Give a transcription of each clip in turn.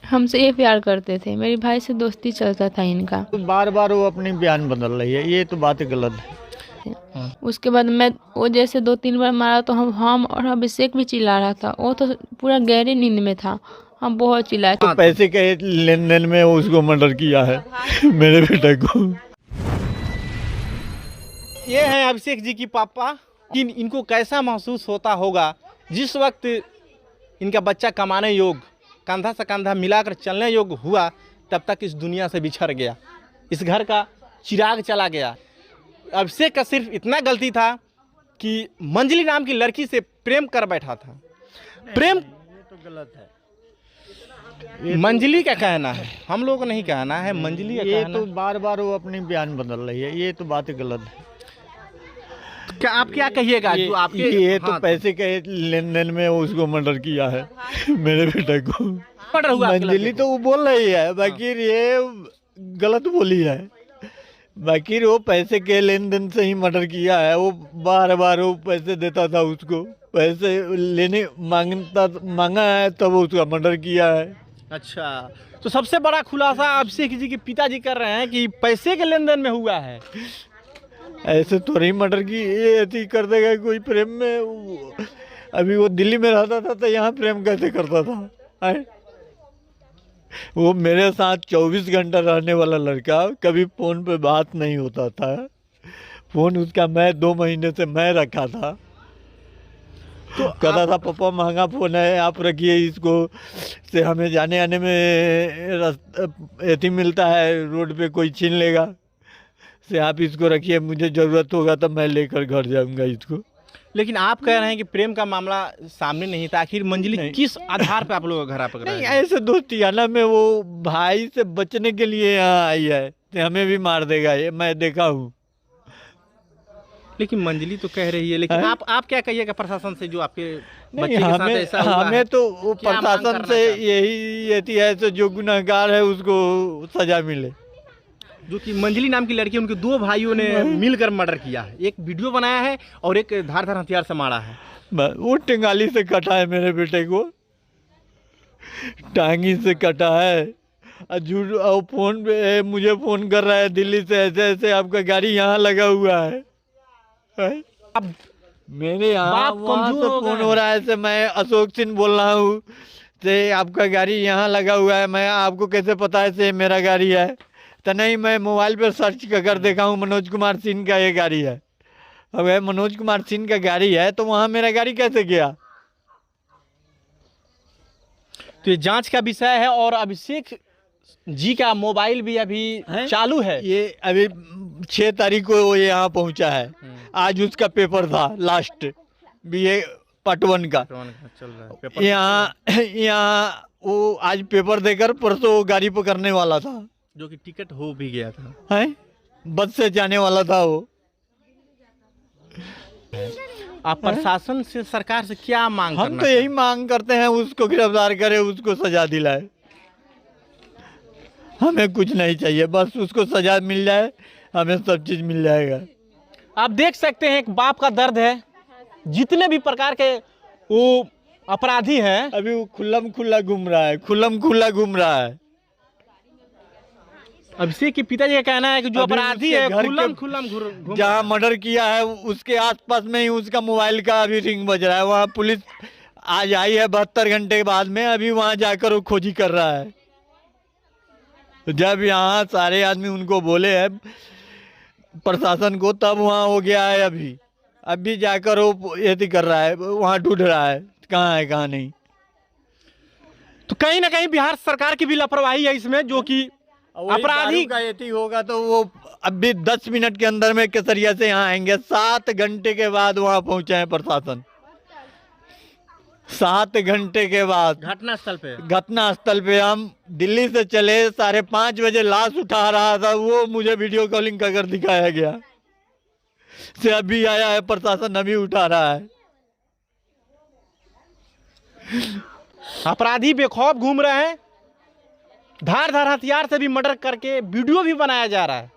हमसे ये प्यार करते थे, मेरे भाई से दोस्ती चलता था इनका। तो बार बार वो अपनी बयान बदल रही है, ये तो बात गलत है। उसके बाद मैं वो जैसे 2-3 बार मारा तो हम और अभिषेक भी चिल्ला रहा था। वो तो पूरा गहरी नींद में था, हम बहुत चिल्लाए। तो पैसे के लेन देन में उसको मर्डर किया है मेरे बेटे को। ये हैं अभिषेक जी की पापा। इनको कैसा महसूस होता होगा जिस वक्त इनका बच्चा कमाने योग्य, कंधा से कंधा मिलाकर चलने योग्य हुआ, तब तक इस दुनिया से बिछड़ गया, इस घर का चिराग चला गया। अभिषेक का सिर्फ इतना गलती था कि मंजली नाम की लड़की से प्रेम कर बैठा था। प्रेम ये तो गलत है। मंजली का कहना है, हम लोगों को नहीं कहना है, मंजली का ये कहना तो बार बार वो अपनी बयान बदल रही है, ये तो बात गलत है। क्या आप क्या कहिएगा जो आपके ये तो हाँ, पैसे के लेन देन में उसको मर्डर किया है मेरे बेटे को। मर्डर हुआ आपके मंजली लड़के तो वो बोल रही है, बाकी ये गलत बोली है। बाकी वो पैसे के लेन देन से ही मर्डर किया है। वो बार बार वो पैसे देता था उसको, पैसे लेने मांगा है तब उसका मर्डर किया है। अच्छा, तो सबसे बड़ा खुलासा अभिषेक जी के पिताजी कर रहे हैं कि पैसे के लेन देन में हुआ है। ऐसे तो नहीं मर्डर की ये ऐसी कर देगा कोई प्रेम में। अभी वो दिल्ली में रहता था तो यहाँ प्रेम कैसे करता था है? वो मेरे साथ 24 घंटा रहने वाला लड़का, कभी फ़ोन पे बात नहीं होता था। फ़ोन उसका मैं 2 महीने से मैं रखा था। तो कहता था पापा महंगा फ़ोन है, आप रखिए इसको, से हमें जाने आने में एथी मिलता है, रोड पे कोई छीन लेगा, से आप इसको रखिए, मुझे ज़रूरत होगा तो मैं लेकर घर जाऊंगा इसको। लेकिन आप कह रहे हैं कि प्रेम का मामला सामने नहीं था, आखिर मंजली नहीं। किस आधार पे आप लोगों का घर आप नहीं, ऐसे दोस्तियाना में वो भाई से बचने के लिए यहाँ आई है, तो हमें भी मार देगा ये, मैं देखा हूँ। लेकिन मंजली तो कह रही है, लेकिन है? आप क्या कहिएगा प्रशासन से जो आपके बच्चे नहीं, के साथ ऐसा हुआ हमें है? तो वो क्या मांग प्रशासन करना से चाहते हैं? यही है तो जो गुनहगार है उसको सजा मिले। जो कि मंजली नाम की लड़की, उनके 2 भाइयों ने मिलकर मर्डर किया है, एक वीडियो बनाया है और एक धारदार हथियार से मारा है। वो टिंगाली से कटा है मेरे बेटे को, टांगी से कटा है। और झूठ और फोन पे मुझे फ़ोन कर रहा है दिल्ली से, ऐसे ऐसे आपका गाड़ी यहाँ लगा हुआ है? अब मेरे यहाँ बाप वहाँ कमजोर से हो फ़ोन गए हो हैं। रहा है, से मैं अशोक सिंह बोल रहा हूँ, से आपका गाड़ी यहाँ लगा हुआ है, मैं आपको कैसे पता है से मेरा गाड़ी है? तो नहीं, मैं मोबाइल पर सर्च कर देखा हूँ, मनोज कुमार सिंह का ये गाड़ी है। अब ये मनोज कुमार सिंह का गाड़ी है तो वहाँ मेरा गाड़ी कैसे गया? तो ये जांच का विषय है और अभिषेक जी का मोबाइल भी अभी चालू है। ये अभी 6 तारीख को वो यहाँ पहुँचा है, आज उसका पेपर था लास्ट BA पार्ट 1 का। चल रहा है पेपर। यहाँ वो आज पेपर देकर परसों वो गाड़ी पकड़ने वाला था, जो कि टिकट हो भी गया था। है बस से जाने वाला था वो। आप प्रशासन से, सरकार से क्या मांग हम करना तो यही मांग करते हैं उसको गिरफ्तार करे, उसको सजा दिलाए। हमें कुछ नहीं चाहिए, बस उसको सजा मिल जाए, हमें सब चीज़ मिल जाएगा। आप देख सकते हैं एक बाप का दर्द है। जितने भी प्रकार के वो अपराधी हैं, अभी वो खुल्लम खुल्ला घूम रहा है, खुल्लम खुल्ला घूम रहा है। अभिषेक के पिताजी का कहना है कि जो अभी अपराधी उसके है घर खुल्लम के खुल्लम घूम जहाँ मर्डर किया है उसके आसपास में ही उसका मोबाइल का अभी रिंग बज रहा है। वहाँ पुलिस आज आई है 72 घंटे के बाद में, अभी वहाँ जाकर वो खोजी कर रहा है। जब यहाँ सारे आदमी उनको बोले हैं प्रशासन को, तब वहाँ हो गया है। अभी जाकर वो ये कर रहा है, वहाँ ढूंढ रहा है कहाँ है कहाँ नहीं। तो कहीं ना कहीं बिहार सरकार की भी लापरवाही है इसमें, जो कि अपराधी का यदि होगा तो वो अभी 10 मिनट के अंदर में केसरिया से यहाँ आएंगे। 7 घंटे के बाद वहाँ पहुँचे हैं प्रशासन, 7 घंटे के बाद घटनास्थल पे। हम दिल्ली से चले 5:30 बजे, लाश उठा रहा था वो, मुझे वीडियो कॉलिंग कर दिखाया गया, से अभी आया है प्रशासन, अभी उठा रहा है। अपराधी बेखौफ घूम रहे हैं, धार हथियार से भी मर्डर करके वीडियो भी बनाया जा रहा है,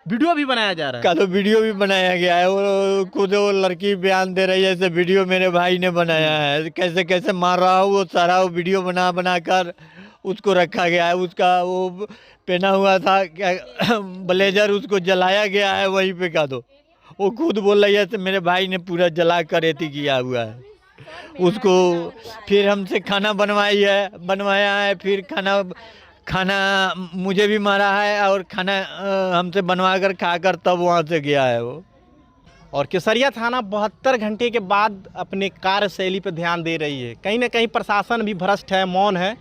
का तो वीडियो भी बनाया गया है। वो खुद वो लड़की बयान दे रही है, ऐसे वीडियो मेरे भाई ने बनाया है, कैसे कैसे मार रहा हूँ वो सारा वो वीडियो बना कर उसको रखा गया है। उसका वो पहना हुआ था क्या ब्लेजर, उसको जलाया गया है वहीं पे का दो। वो खुद बोल रही है तो मेरे भाई ने पूरा जला कर एती किया हुआ है उसको। फिर हमसे खाना बनवाया है, फिर खाना मुझे भी मारा है और खाना हमसे बनवा कर खाकर तब वहाँ से गया है वो। और केसरिया थाना 72 घंटे के बाद अपने कार्यशैली पर ध्यान दे रही है। कहीं ना कहीं प्रशासन भी भ्रष्ट है, मौन है,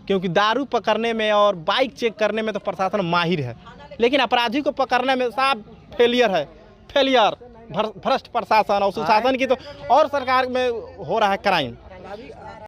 क्योंकि दारू पकड़ने में और बाइक चेक करने में तो प्रशासन माहिर है, लेकिन अपराधी को पकड़ने में साफ फेलियर है। भ्रष्ट प्रशासन और सुशासन की तो और सरकार में हो रहा है क्राइम।